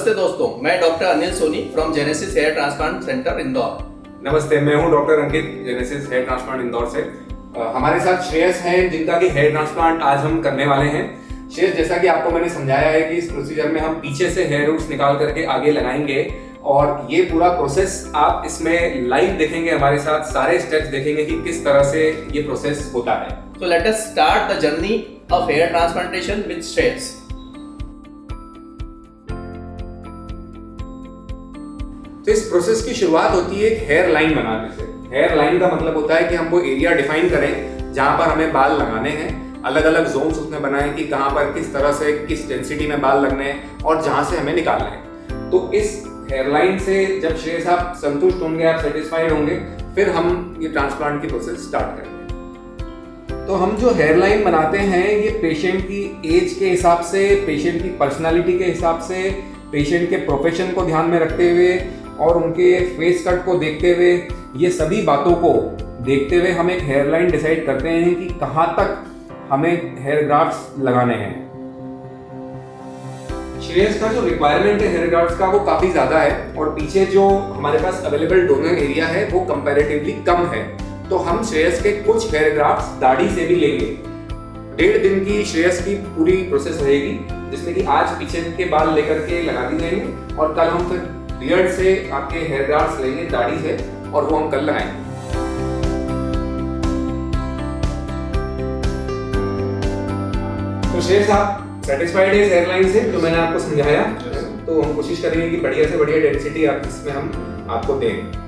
नमस्ते दोस्तों, मैं doctor Anil Soni from Genesis hair transplant centre Indore. नमस्ते, मैं हूं doctor Ankit, Genesis hair transplant Indore से। हमारे साथ श्रेयस हैं जिनका कि हेयर ट्रांसप्लांट आज हम करने वाले हैं। श्रेयस, जैसा कि आपको मैंने समझाया है कि इस प्रोसीजर में हम पीछे से हेयर रूट्स निकाल करके आगे लगाएंगे और ये पूरा प्रोसेस आप इसमें लाइव देखेंगे, हमारे साथ सारे स्टेप्स देखेंगे कि किस तरह से ये प्रोसेस होता है। So let us start the journey of hair transplantation with Shreyas. तो इस प्रोसेस की शुरुआत होती है एक हेयर लाइन बनाने से। हेयर लाइन का मतलब होता है कि हम वो एरिया डिफाइन करें जहां पर हमें बाल लगाने हैं, अलग अलग जोन्स उसमें बनाएं कि कहां पर किस तरह से किस डेंसिटी में बाल लगने हैं और जहां से हमें निकालना है। तो इस हेयर लाइन से जब श्रेयस आप संतुष्ट होंगे, आप सेटिस्फाइड होंगे, फिर हम ये ट्रांसप्लांट की प्रोसेस स्टार्ट करेंगे। तो हम जो हेयर लाइन बनाते हैं ये पेशेंट की एज के हिसाब से, पेशेंट की पर्सनालिटी के हिसाब से, पेशेंट के प्रोफेशन को ध्यान में रखते हुए और उनके फेस कट को देखते हुए, ये सभी बातों को देखते हुए हम एक हेयर लाइन डिसाइड करते हैं कि कहाँ तक हमें हेयर ग्राफ्ट्स लगाने हैं। श्रेयस का जो रिक्वायरमेंट है हेयर ग्राफ्ट्स का वो काफ़ी ज़्यादा है और पीछे जो हमारे पास अवेलेबल डोनर एरिया है वो कंपैरेटिवली कम है। तो हम श्रेयस के कुछ हेयर ग्राफ्ट्स दाढ़ी से भी लेंगे। 1.5 दिन की श्रेयस की पूरी प्रोसेस रहेगी, जिसमें कि आज पीछे के बाल लेकर के लगा दी जाएंगे और कल हम फिर बियर्ड से आपके हेयर ग्राफ्ट्स लेंगे दाढ़ी से और वो हम कल लगाएंगे। तो श्रेयस, आप सेटिस्फाइड है इस हेयर लाइन से जो मैंने आपको समझाया? तो हम कोशिश करेंगे कि बढ़िया से बढ़िया डेंसिटी आप इसमें हम आपको दें।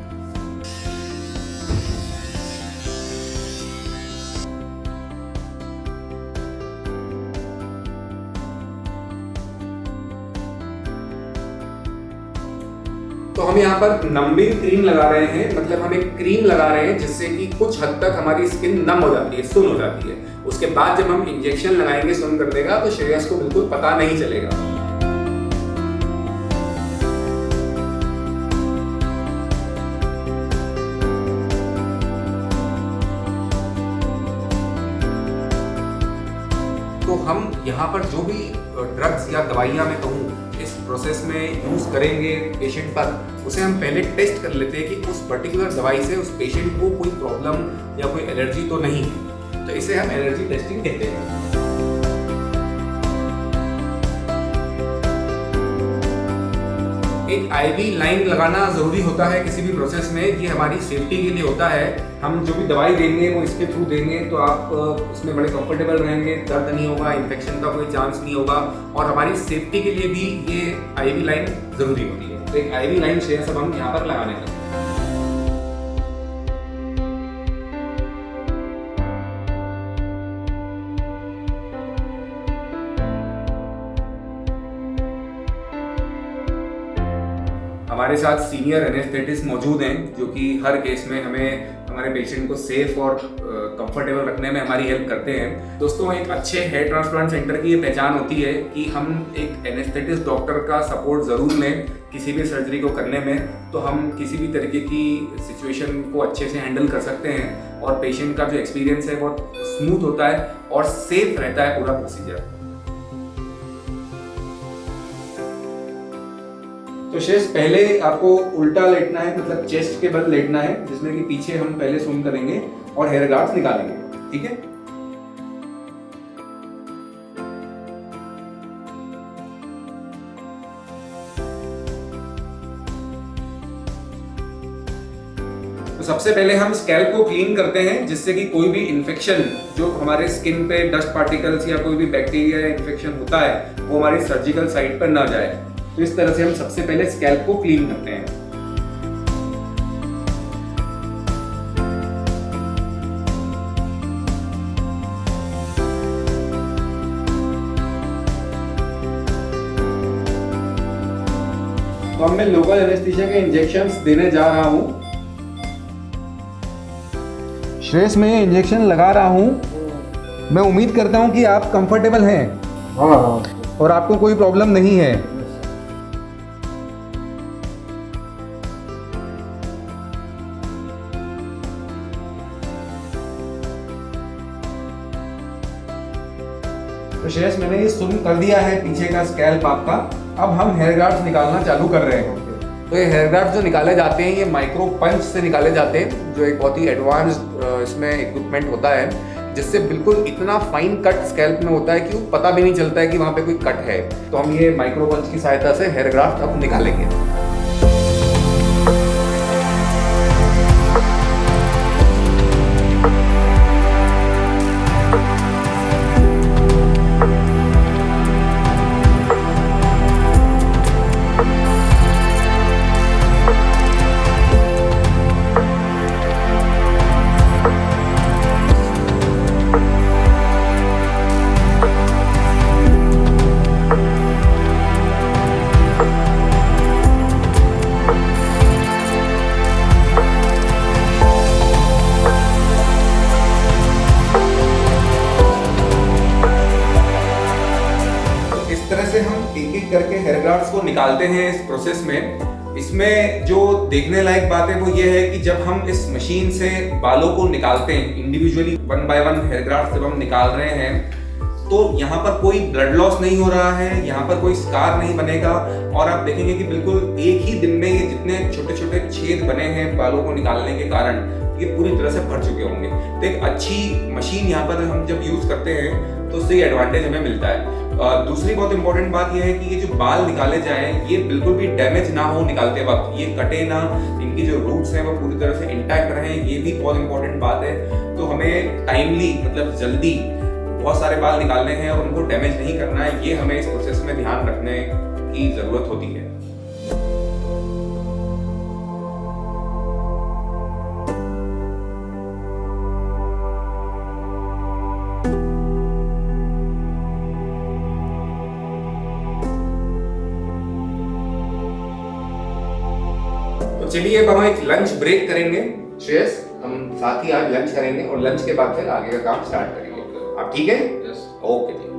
तो हम यहाँ पर नंबिंग क्रीम लगा रहे हैं, मतलब हम एक क्रीम लगा रहे हैं जिससे कि कुछ हद तक हमारी स्किन नम हो जाती है, सुन हो जाती है। उसके बाद जब हम इंजेक्शन लगाएंगे सुन कर देगा तो श्रेयस को बिल्कुल पता नहीं चलेगा। तो हम यहाँ पर जो भी ड्रग्स या दवाइयाँ मैं कहूँ इस प्रोसेस में यूज करेंगे पेशेंट पर, उसे हम पहले टेस्ट कर लेते हैं कि उस पर्टिकुलर दवाई से उस पेशेंट को कोई प्रॉब्लम या कोई एलर्जी तो नहीं है। तो इसे हम एलर्जी टेस्टिंग कहते हैं। एक आईवी लाइन लगाना जरूरी होता है किसी भी प्रोसेस में, ये हमारी सेफ्टी के लिए होता है। हम जो भी दवाई देंगे वो इसके थ्रू देंगे तो आप उसमें बड़े कंफर्टेबल रहेंगे, दर्द नहीं होगा, इन्फेक्शन का कोई चांस नहीं होगा और हमारी सेफ्टी के लिए भी ये आईवी लाइन जरूरी होती है। तो एक आईवी लाइन श्रेयस अब हम यहाँ पर लगाने लगे। हमारे साथ सीनियर एनेस्थेटिस्ट मौजूद हैं जो कि हर केस में हमें हमारे पेशेंट को सेफ और कंफर्टेबल रखने में हमारी हेल्प करते हैं। दोस्तों, एक अच्छे हेयर ट्रांसप्लांट सेंटर की ये पहचान होती है कि हम एक एनेस्थेटिस्ट डॉक्टर का सपोर्ट ज़रूर लें किसी भी सर्जरी को करने में, तो हम किसी भी तरीके की सिचुएशन को अच्छे से हैंडल कर सकते हैं और पेशेंट का जो एक्सपीरियंस है बहुत स्मूथ होता है और सेफ रहता है पूरा प्रोसीजर। तो श्रेयस, पहले आपको उल्टा लेटना है, मतलब चेस्ट के बल लेटना है, जिसमें कि पीछे हम पहले सूम करेंगे और हेयर ग्राफ्ट्स निकालेंगे, ठीक है? तो सबसे पहले हम स्कैल्प को क्लीन करते हैं जिससे कि कोई भी इन्फेक्शन जो हमारे स्किन पे डस्ट पार्टिकल्स या कोई भी बैक्टीरिया या इन्फेक्शन होता है वो हमारी सर्जिकल साइट पर ना जाए। तो इस तरह से हम सबसे पहले स्कैल्प को क्लीन करते हैं। तो अब मैं लोकल एनेस्थीसिया के इंजेक्शंस देने जा रहा हूं। श्रेयस, मैं ये इंजेक्शन लगा रहा हूं। मैं उम्मीद करता हूं कि आप कंफर्टेबल हैं। हाँ। और आपको कोई प्रॉब्लम नहीं है। तो श्रेयस, मैंने ये सुन कर दिया है पीछे का स्कैल्प आपका। अब हम हेयर गार्ड्स निकालना चालू कर रहे हैं। तो ये हेयर गार्ड्स जो निकाले जाते हैं ये माइक्रो पंच से निकाले जाते हैं, जो एक बहुत ही एडवांस्ड इसमें इक्विपमेंट होता है, जिससे बिल्कुल इतना फाइन कट स्कैल्प में होता है कि वो पता भी नहीं चलता है कि वहाँ पे कोई कट है। तो हम ये माइक्रो पंच की सहायता से हेयर ग्राफ्ट अब निकालेंगे। करके हेयर ग्राफ्ट्स को निकालते हैं इस प्रोसेस में। इसमें जो देखने लायक बात है वो ये है कि जब हम इस मशीन से बालों को निकालते हैं individually, one by one hair graft जब हम निकाल रहे हैं, तो यहाँ पर कोई ब्लड लॉस नहीं हो रहा है, यहाँ पर कोई स्कार नहीं बनेगा, और आप देखेंगे कि बिल्कुल एक ही दिन में ये जितने छोटे छोटे छेद बने हैं बालों को निकालने के कारण, ये पूरी तरह से भर चुके होंगे। तो एक अच्छी मशीन यहाँ पर हम जब यूज करते हैं तो उससे एडवांटेज हमें मिलता है। दूसरी बहुत इंपॉर्टेंट बात यह है कि ये जो बाल निकाले जाएं ये बिल्कुल भी डैमेज ना हो निकालते वक्त, ये कटे ना, इनकी जो रूट्स हैं वो पूरी तरह से इंटैक्ट रहें, ये भी बहुत इंपॉर्टेंट बात है। तो हमें टाइमली, मतलब जल्दी बहुत सारे बाल निकालने हैं और उनको डैमेज नहीं करना है, ये हमें इस प्रोसेस में ध्यान रखने की जरूरत होती है। चलिए अब हम एक लंच ब्रेक करेंगे श्रेयस, हम साथ ही आज लंच करेंगे और लंच के बाद फिर आगे का काम स्टार्ट करेंगे। आप ठीक है? यस। ओके जी।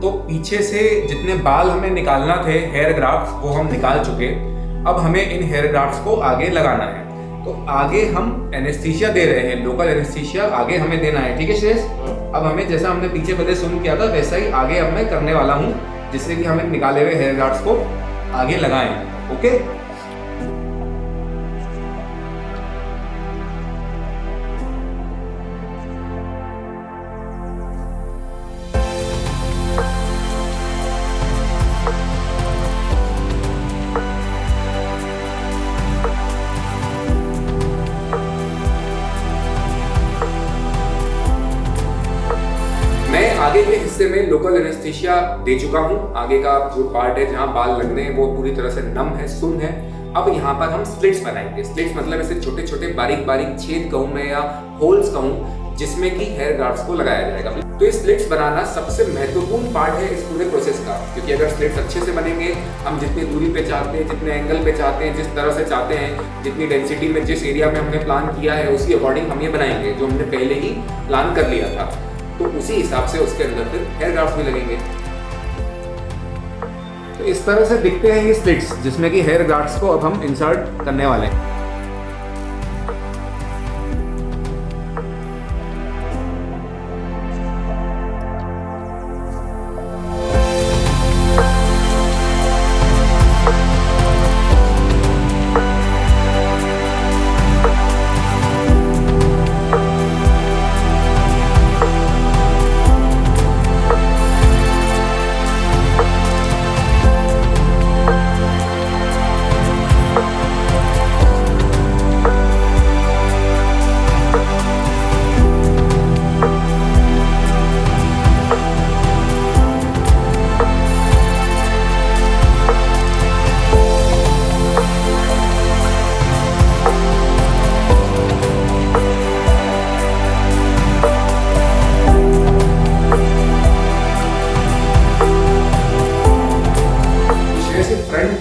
तो पीछे से जितने बाल हमें निकालना थे हेयर ग्राफ्ट्स वो हम निकाल चुके। अब हमें इन हेयर ग्राफ्ट्स को आगे लगाना है। तो आगे हम एनेस्थीसिया दे रहे हैं, लोकल एनेस्थीसिया आगे हमें देना है। ठीक है श्रेयस? अब हमें जैसा हमने पीछे पहले सुन किया था वैसा ही आगे अब मैं करने वाला हूँ, जिससे कि हमें निकाले हुए हेयर गार्ड्स को आगे लगाएं। ओके? आगे के हिस्से में लोकल एनेस्थीसिया दे चुका हूँ। आगे का जो पार्ट है जहाँ बाल लगने हैं वो पूरी तरह से नम है, सुन्न है। अब यहाँ पर हम स्लिट्स बनाएंगे। स्लिट्स मतलब ऐसे छोटे छोटे बारीक बारीक छेद कहूँ मैं या होल्स कहूँ, जिसमें कि हेयर ग्राफ्ट्स को लगाया जाएगा। तो ये स्लिट्स बनाना सबसे महत्वपूर्ण पार्ट है इस पूरे प्रोसेस का, क्योंकि अगर स्लिट्स अच्छे से बनेंगे, हम जितनी दूरी पे चाहते हैं, जितने एंगल पे चाहते हैं, जिस तरह से चाहते हैं, जितनी डेंसिटी में, जिस एरिया में हमने प्लान किया है उसी अकॉर्डिंग हम ये बनाएंगे, जो हमने पहले ही प्लान कर लिया था। तो उसी हिसाब से उसके अंदर फिर हेयर ग्राफ्ट भी लगेंगे। तो इस तरह से दिखते हैं ये स्लिट्स, जिसमें कि हेयर ग्राफ्ट्स को अब हम इंसर्ट करने वाले हैं।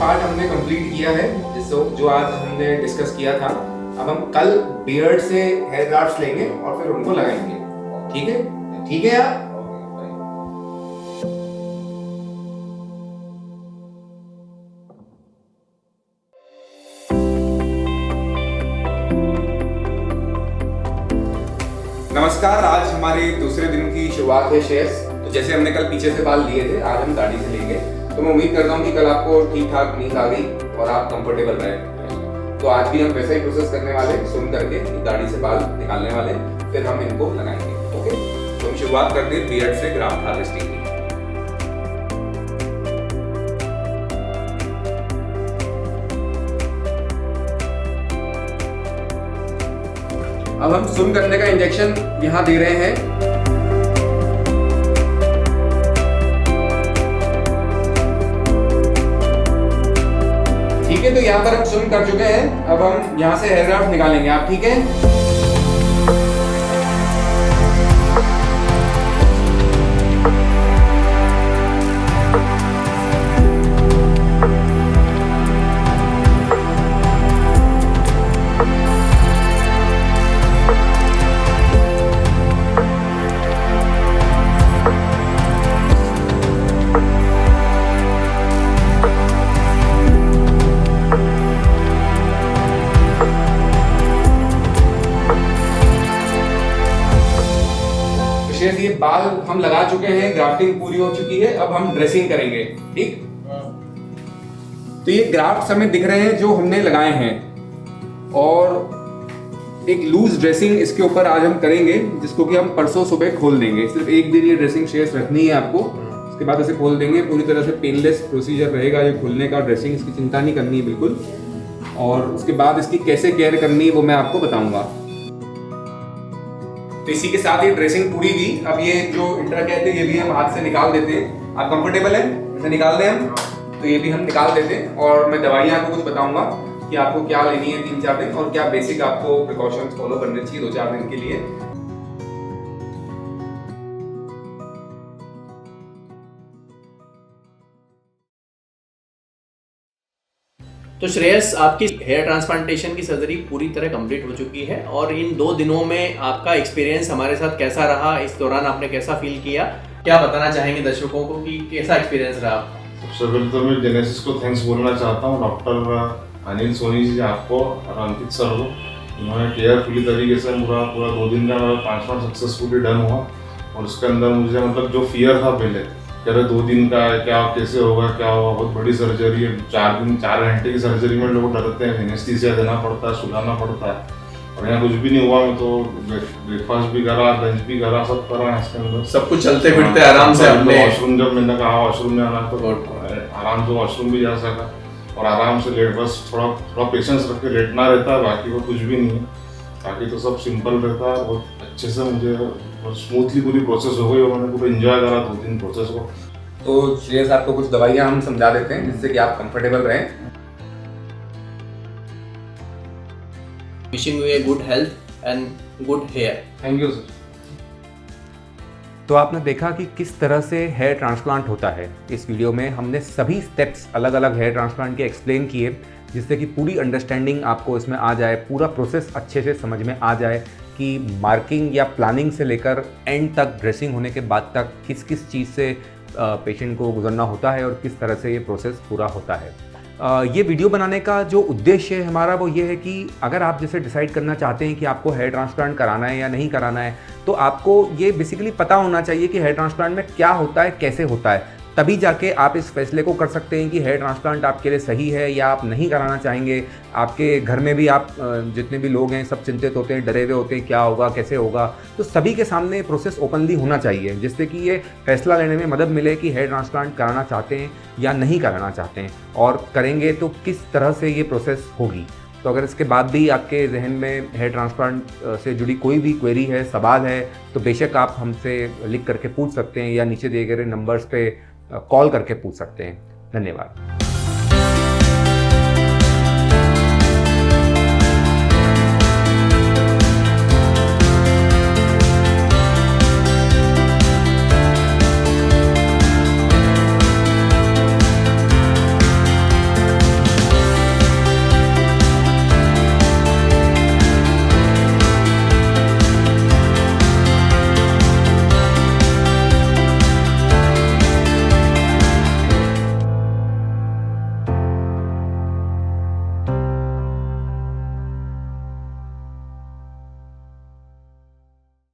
पार्ट हमने कंप्लीट किया है, जो आज हमने डिस्कस किया था। अब हम कल बियर्ड से हेयर ग्राफ्ट्स लेंगे और फिर उनको लगाएंगे। ठीक है? ठीक है यार? नमस्कार, आज हमारे दूसरे दिन की शुरुआत है शेयर्स। तो जैसे हमने कल पीछे से बाल लिए थे, आज हम दाढ़ी से लेंगे। तो मैं उम्मीद करता हूँ कि कल आपको ठीक ठाक नींद आ गई और आप कंफर्टेबल रहे। तो आज भी हम वैसा ही प्रोसेस करने वाले, सुन करके दाढ़ी से बाल निकालने वाले, फिर हम इनको लगाएंगे। ओके, तो हम शुरुआत करते हैं बियर्ड से ग्राफ्ट हार्वेस्टिंग की। अब हम सुन करने का इंजेक्शन यहाँ दे रहे हैं। ठीक है, तो यहाँ पर हम सुन कर चुके हैं। अब हम यहाँ से हेयर ग्राफ्ट निकालेंगे। आप ठीक है? ये बाल हम लगा चुके हैं, ग्राफ्टिंग पूरी हो चुकी है। अब हम ड्रेसिंग करेंगे। ठीक, तो ये ग्राफ्ट हमें दिख रहे हैं जो हमने लगाए हैं, और एक लूज ड्रेसिंग इसके ऊपर आज हम करेंगे, जिसको कि हम परसों सुबह खोल देंगे। सिर्फ एक दिन ये ड्रेसिंग शेयर्स रखनी है आपको, उसके बाद इसे खोल देंगे। पूरी तरह से पेनलेस प्रोसीजर रहेगा ये खोलने का। ड्रेसिंग इसकी चिंता नहीं करनी है बिल्कुल। और उसके बाद इसकी कैसे केयर करनी है वो मैं आपको बताऊंगा। तो इसी के साथ ये ड्रेसिंग पूरी हुई। अब ये जो इंट्रा कहते हैं ये भी हम हाथ से निकाल देते हैं। आप कंफर्टेबल हैं इसे निकाल दें हम? तो ये भी हम निकाल देते हैं। और मैं दवाइयाँ आपको कुछ बताऊंगा कि आपको क्या लेनी है 3-4 दिन, और क्या बेसिक आपको प्रिकॉशंस फॉलो करने चाहिए 2-4 दिन के लिए। तो श्रेयस, आपकी हेयर ट्रांसप्लांटेशन की सर्जरी पूरी तरह कंप्लीट हो चुकी है, और इन 2 दिनों में आपका एक्सपीरियंस हमारे साथ कैसा रहा? इस दौरान आपने कैसा फील किया? क्या बताना चाहेंगे दर्शकों को कि कैसा एक्सपीरियंस रहा आपका? सबसे पहले तो मैं जेनेसिस को थैंक्स बोलना चाहता हूँ, डॉक्टर अनिल सोनी जी आपको और अंकित सर को। उन्होंने केयरफुली तरीके से पूरा 2 दिन का मेरा ट्रांसप्लांट सक्सेसफुली डन हुआ। और उसके अंदर मुझे मतलब जो फियर था पहले, कह रहे 2 दिन का है, क्या कैसे होगा क्या होगा, बहुत बड़ी सर्जरी है, 4 घंटे की सर्जरी में लोग डरते हैं, एनेस्थीसिया देना पड़ता है, सुलाना पड़ता है। और यहाँ कुछ भी नहीं हुआ। मैं तो ब्रेकफास्ट भी करा, लंच भी करा, सब करा है इसके अंदर। सब कुछ चलते फिरते आराम से हमने। वॉशरूम जब मैंने कहा वॉशरूम में आना तो आराम से वॉशरूम भी जा सका, और आराम से लेट, बस थोड़ा पेशेंस रख के लेटना रहता है, बाकी वो कुछ भी नहीं है। बाकी तो सब सिंपल रहता है। बहुत अच्छे से मुझे स्मूथली पूरी प्रोसेस हो गई, और मैंने पूरा एंजॉय करा 2 दिन प्रोसेस को। तो श्रेयस, आपको कुछ दवाइयाँ हम समझा देते हैं जिससे कि आप कंफर्टेबल रहें। Wishing you a good health and good hair. Thank you sir. तो आपने देखा कि किस तरह से हेयर ट्रांसप्लांट होता है। इस वीडियो में हमने सभी स्टेप्स अलग अलग हेयर ट्रांसप्लांट के एक्सप्लेन किए, जिससे कि पूरी अंडरस्टैंडिंग आपको इसमें आ जाए, पूरा प्रोसेस अच्छे से समझ में आ जाए कि मार्किंग या प्लानिंग से लेकर एंड तक, ड्रेसिंग होने के बाद तक किस किस चीज़ से पेशेंट को गुजरना होता है और किस तरह से ये प्रोसेस पूरा होता है। ये वीडियो बनाने का जो उद्देश्य है हमारा वो ये है कि अगर आप जैसे डिसाइड करना चाहते हैं कि आपको हेयर ट्रांसप्लांट कराना है या नहीं कराना है, तो आपको ये बेसिकली पता होना चाहिए कि हेयर ट्रांसप्लांट में क्या होता है, कैसे होता है। तभी जाके आप इस फैसले को कर सकते हैं कि हेयर ट्रांसप्लांट आपके लिए सही है या आप नहीं कराना चाहेंगे। आपके घर में भी आप जितने भी लोग हैं सब चिंतित होते हैं, डरे हुए होते हैं, क्या होगा, कैसे होगा। तो सभी के सामने प्रोसेस ओपनली होना चाहिए, जिससे कि ये फैसला लेने में मदद मिले कि हेयर ट्रांसप्लांट कराना चाहते हैं या नहीं कराना चाहते हैं, और करेंगे तो किस तरह से ये प्रोसेस होगी। तो अगर इसके बाद भी आपके जहन में हेयर ट्रांसप्लांट से जुड़ी कोई भी क्वेरी है, सवाल है, तो बेशक आप हमसे लिख करके पूछ सकते हैं या नीचे दिए गए नंबर्स पे कॉल करके पूछ सकते हैं। धन्यवाद।